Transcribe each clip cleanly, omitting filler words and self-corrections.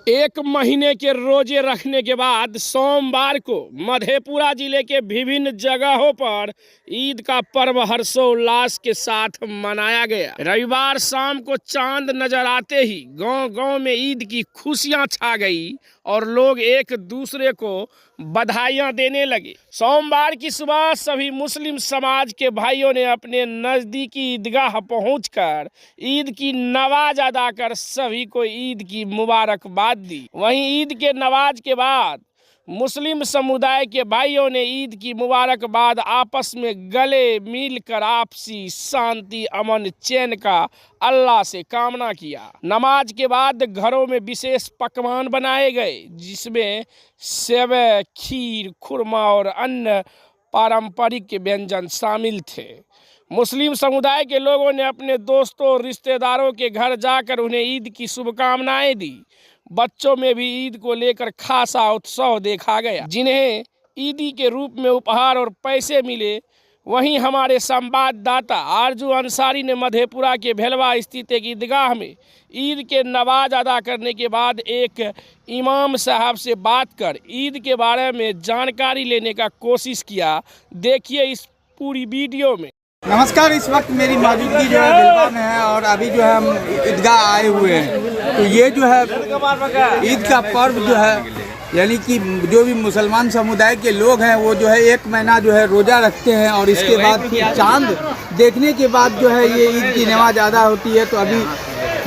एक महीने के रोजे रखने के बाद सोमवार को मधेपुरा जिले के विभिन्न जगहों पर ईद का पर्व हर्षोल्लास के साथ मनाया गया। रविवार शाम को चांद नजर आते ही गांव-गांव में ईद की खुशियां छा गई और लोग एक दूसरे को बधाइयां देने लगे। सोमवार की सुबह सभी मुस्लिम समाज के भाइयों ने अपने नज़दीकी ईदगाह पहुंचकर ईद की नमाज अदा कर सभी को ईद की मुबारकबाद दी। वहीं ईद के नमाज के बाद मुस्लिम समुदाय के भाइयों ने ईद की मुबारकबाद आपस में गले मिलकर आपसी शांति, अमन, चैन का अल्लाह से कामना किया। नमाज के बाद घरों में विशेष पकवान बनाए गए जिसमें सेवई, खीर, खुरमा और अन्य पारंपरिक व्यंजन शामिल थे। मुस्लिम समुदाय के लोगों ने अपने दोस्तों और रिश्तेदारों के घर जाकर उन्हें ईद की शुभकामनाएं दी। बच्चों में भी ईद को लेकर खासा उत्साह देखा गया, जिन्हें ईदी के रूप में उपहार और पैसे मिले। वहीं हमारे संवाददाता आरजू अंसारी ने मधेपुरा के भेलवा स्थित एक ईदगाह में ईद के नमाज अदा करने के बाद एक इमाम साहब से बात कर ईद के बारे में जानकारी लेने का कोशिश किया। देखिए इस पूरी वीडियो में। नमस्कार, इस वक्त मेरी मौजूदगी जो है भेलवा में है और अभी जो है हम ईदगाह आए हुए हैं। तो ये जो है ईद का पर्व जो है, यानी कि जो भी मुसलमान समुदाय के लोग हैं वो जो है एक महीना जो है रोज़ा रखते हैं और इसके बाद फिर चांद देखने के बाद जो है ये ईद की नमाज अदा होती है। तो अभी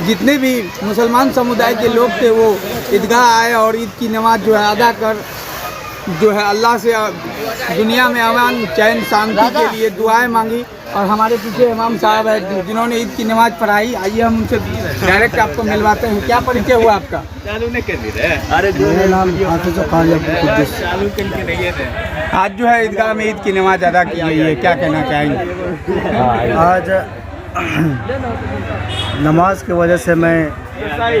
जितने भी मुसलमान समुदाय के लोग थे वो ईदगाह आए और ईद की नमाज जो है अदा कर जो है अल्लाह से दुनिया में अमन, चैन, शांति के लिए दुआएं मांगी। और हमारे पीछे इमाम साहब है जिन्होंने ईद की नमाज पढ़ाई। आइए हम उनसे डायरेक्ट आपको मिलवाते हैं। क्या परिचय हुआ आपका? मेरा नाम आज जो है ईदगाह में ईद की नमाज अदा की गई है, क्या कहना चाहेंगे? आज नमाज की वजह से मैं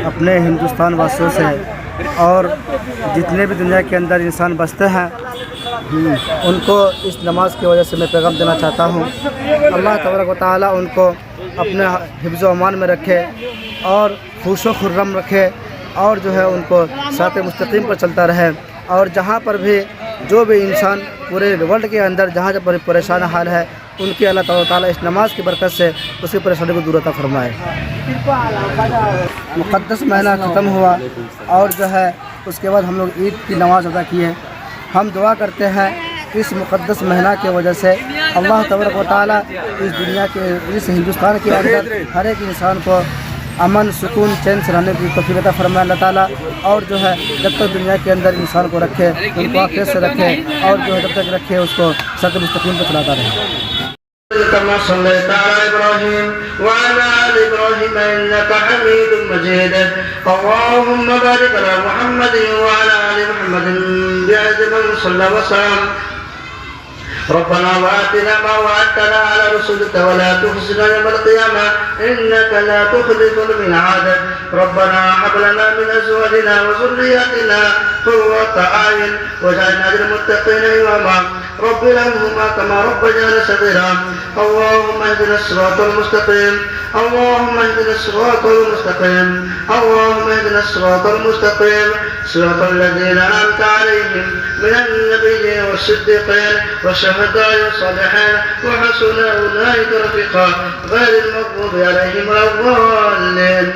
अपने हिंदुस्तान वासियों से और जितने भी दुनिया के अंदर इंसान बसते हैं उनको इस नमाज की वजह से मैं पैगाम देना चाहता हूँ। अल्लाह तबारक व तआला उनको अपने हिफ्ज़ व अमान में रखे और खुश व खुर्रम रखे और जो है उनको साथ मुस्तकीम पर चलता रहे। और जहाँ पर भी जो भी इंसान पूरे वर्ल्ड के अंदर जहाँ पर भी परेशान हाल है उनकी अल्लाह तबारक व तआला इस नमाज की बरकत से उसकी परेशानी को दूर अता फरमाए। मुक़द्दस महीना ख़त्म हुआ और जो है उसके बाद हम लोग ईद की नमाज अदा किए। हम दुआ करते हैं इस मुक़द्दस महीना की वजह से अल्लाह तबारक व तआला इस दुनिया के इस हिंदुस्तान के अंदर हर एक इंसान को अमन, सुकून, चैन से रहने की तौफ़ीक़ अता फरमाए अल्लाह ताला। और जो है जब तक दुनिया के अंदर इंसान को रखे, उनको आफ़ियत से रखे और जो है जब तक रखे उसको सत मुस्तकीम पर चलाता रहे। كما صليت على إبراهيم وعلى آل إبراهيم إنك حميد مجيد اللهم بارك على محمد وعلى آل محمد بعد من صلى وسلم ربنا وآتنا ما وعدتنا على رسلك ولا تخزنا يوم القيامة إنك لا تخلف الميعاد ربنا هب لنا من أزواجنا وذرياتنا قرة أعين واجعلنا للمتقين إماما رب ارحمهما كما ربيانا صغيرا اللهم اهدنا الصراط المستقيم اللهم اهدنا الصراط المستقيم اللهم اهدنا الصراط المستقيم صراط الذين أنعمت عليهم من النبيين والصديقين والشهداء والصالحين وحسن أولئك رفيقا غير المغضوب عليهم ولا الضالين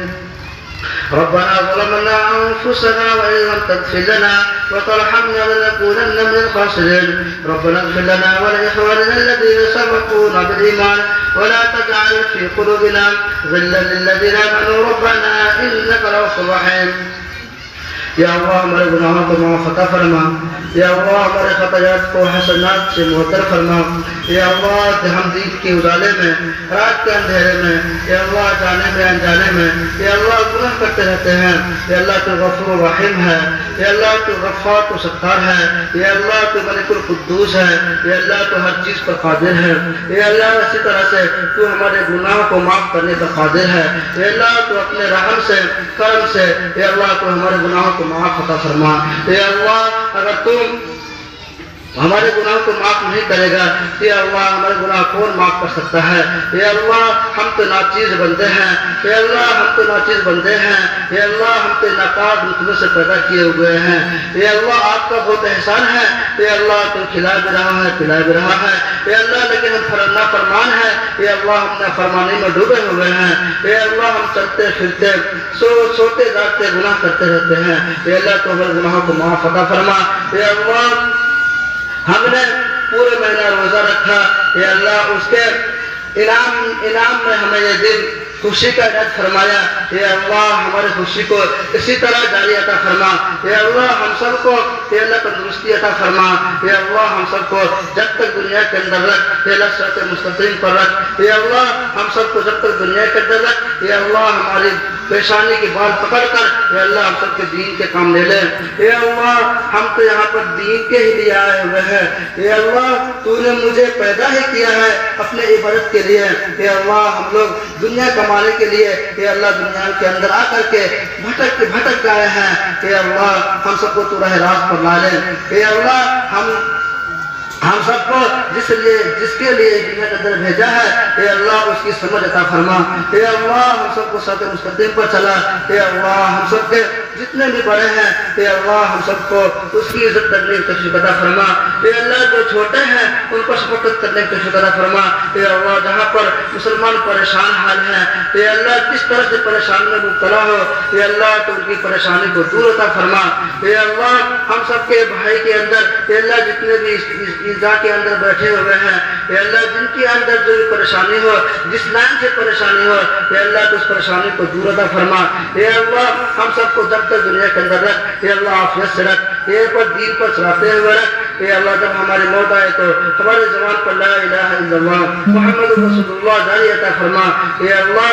ربنا ظلمنا أنفسنا وإن لم تغفر لنا وترحمنا لنكونن من الخاسرين ربنا اغفر لنا ولإخواننا الذين سبقونا بالإيمان ولا تجعل في قلوبنا غلا للذين آمنوا ربنا إنك رؤوف رحيم یا اللہ ہمارے گناہوں کو معاف عطا فرما، یا اللہ ہمارے خطایات کو حسنات سے معطر فرما، یا اللہ ہم دین کے اجالے میں، رات کے اندھیرے میں، یا اللہ جانے میں انجانے میں، یا اللہ گناہ کرتے رہتے ہیں، یا اللہ تو غفور و رحیم ہے، یا اللہ تو غفار و ستار ہے، یا اللہ تو ملک القدوس ہے، یا اللہ تو ہر چیز پر قادر ہے، یا اللہ اسی طرح سے تو ہمارے گناہوں کو معاف کرنے پر قادر ہے، یا اللہ تو اپنے رحم سے، کرم سے، یا اللہ تو ہمارے گناہوں کو معاف عطا فرما۔ اے اللہ اگر تم हमारे गुनाह को माफ नहीं करेगा। या अल्लाह हमारे गुनाह कौन माफ कर सकता है। या अल्लाह हम तो नाचीज बंदे हैं। या अल्लाह हम तो नाचीज बंदे हैं। या अल्लाह हम तो नाकाब मुखलों से पैदा किए हुए हैं। या अल्लाह आपका बहुत एहसान है। या अल्लाह तुम खिला भी रहा है, पिला भी रहा है। या अल्लाह लेकिन हम नाफरमान है। या अल्लाह हम नाफरमानी में डूबे हुए हैं। या अल्लाह हम चलते फिरते सोते जागते गुनाह करते रहते हैं। या अल्लाह तो हमारे गुनाहों को माफ अता फरमा। या अल्लाह हमने पूरे महीना रोजा रखा। या अल्लाह उसके इनाम में हमें ये दिन खुशी का इनाम फरमाया। या अल्लाह हमारे खुशी को इसी तरह जारी अता फरमा। या अल्लाह हम सबको या अल्लाह तंदुरुस्ती अता फरमा। या अल्लाह हम सबको जब तक दुनिया के अंदर रख, या अल्लाह सिरात मुस्तकीम पर रख। या अल्लाह हम सबको जब तक दुनिया के अंदर रख, या अल्लाह हमारी परेशानी की बात पकड़ कर या अल्लाह हम सबके दीन के काम ले ले। या अल्लाह हम तो यहाँ पर दीन के ही लिए आए हुए हैं। या अल्लाह तूने मुझे पैदा ही किया है अपने इबादत के लिए। या अल्लाह हम लोग दुनिया कमाने के लिए या अल्लाह दुनिया के अंदर आकर के भटक गए हैं। या अल्लाह हम सबको तू राह रास्त पर ला ले। या अल्लाह हम सबको जिसके लिए दुनिया के अंदर भेजा है या अल्लाह उसकी समझ अता फरमा। या अल्लाह हम सबको सिरात मुस्तकीम पर चला। या अल्लाह हम सबके जितने भी बड़े हैं या अल्लाह हम सबको उसकी इज्जत करने की तौफीक अता फरमा। या अल्लाह जो छोटे हैं उनको शफकत करने की तौफीक अता फरमा। या अल्लाह जहाँ पर मुसलमान परेशान हाल हैं, या अल्लाह किस तरह से परेशानी में मुब्तला हो, या अल्लाह तो उनकी परेशानी को दूर अता फरमा। या अल्लाह हम सबके भाई के अंदर या अल्लाह जितने भी ईज़ा के अंदर बैठे हुए हैं, या अल्लाह जिनके अंदर जो भी परेशानी हो, जिस लाइन से परेशानी हो, या अल्लाह तो उस परेशानी को दूर अता फरमा। या अल्लाह हम सबको जब तक दुनिया के अंदर रख, या अल्लाह आफियत से रख, ये पर दीन पर चलाते हुए रख। या अल्लाह जब हमारी मौत आए तो हमारे ज़बान पर ला इलाहा इल्लल्लाह मुहम्मद रसूलुल्लाह जारी अता फरमा। या अल्लाह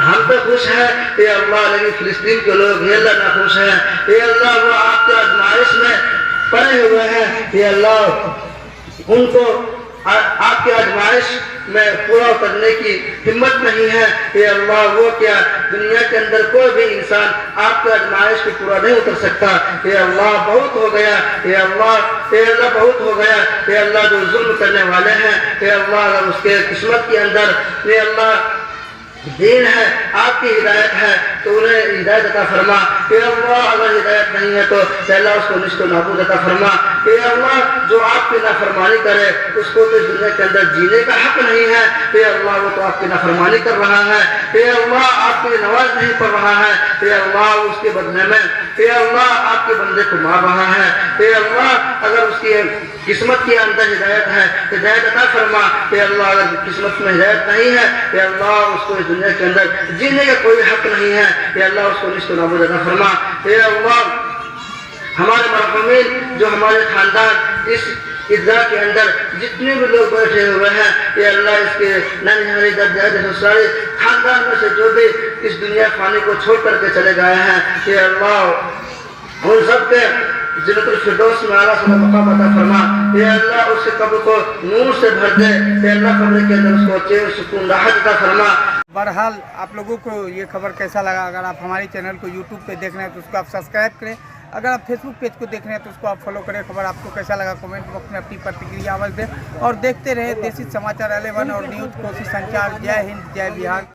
हम तो खुश हैं या अल्लाह, लेकिन फिलिस्तीन के लोग ये अल्लाह ना खुश हैं। या अल्लाह वो आपके आजमाइश में पड़े हुए हैं। या अल्लाह उनको आपके आजमाइश में पूरा करने की हिम्मत नहीं है। या अल्लाह वो क्या दुनिया के अंदर कोई भी इंसान आपके आजमाइश को पूरा नहीं उतर सकता। या अल्लाह बहुत हो गया। या अल्लाह बहुत हो गया। या अल्लाह जो जुल्म करने वाले हैं, या अल्लाह अगर उसके किस्मत के अंदर या अल्लाह दीन है, आपकी हिदायत है तो उन्हें हिदायत अता फरमा। या अल्लाह अगर हिदायत नहीं है तो अल्लाह उसको निश्चित नाबूद अता फरमा। या अल्लाह जो आपकी नाफरमानी करे उसको तो इस दुनिया के अंदर जीने का हक नहीं है। या अल्लाह वो तो आपकी नाफरमानी कर रहा है। या अल्लाह आपकी नमाज नहीं पढ़ रहा है। या अल्लाह उसके बदले में या अल्लाह आपके बंदे को मार रहा है। या अल्लाह अगर उसकी किस्मत के अंदर हिदायत है, हिदायत अता फरमा। या अल्लाह अगर किस्मत में हिदायत नहीं है, या अल्लाह उसको इस दुनिया के अंदर जीने का कोई हक नहीं है। या अल्लाह उसको निश्चित नाबूद अता फरमा। या अल्लाह हमारे मरहूमीन जो हमारे खानदान इस ईदगाह के अंदर जितने भी लोग बैठे हुए हैं, या अल्लाह इसके ननिहाली ससुराली खानदान में से जो भी इस दुनिया फानी को छोड़ करके चले गए हैं, या अल्लाह उन सबके जन्नतुल फिरदौस में आला सुना मकाम अता फरमा। या अल्लाह उसके कब्र को नूर से भर दे। या अल्लाह कब्र के अंदर उसको चैन सुकून राहत अता फरमा। बहरहाल आप लोगों को ये खबर कैसा लगा? अगर आप हमारे चैनल को यूट्यूब पे देख रहे हैं तो उसको आप सब्सक्राइब करें। अगर आप फेसबुक पेज को देख रहे हैं तो उसको आप फॉलो करें। खबर आपको कैसा लगा कमेंट बॉक्स में अपनी प्रतिक्रिया आवाज़ दें और देखते रहे देसी समाचार 11 और न्यूज़ कोसी संचार। जय हिंद, जय बिहार।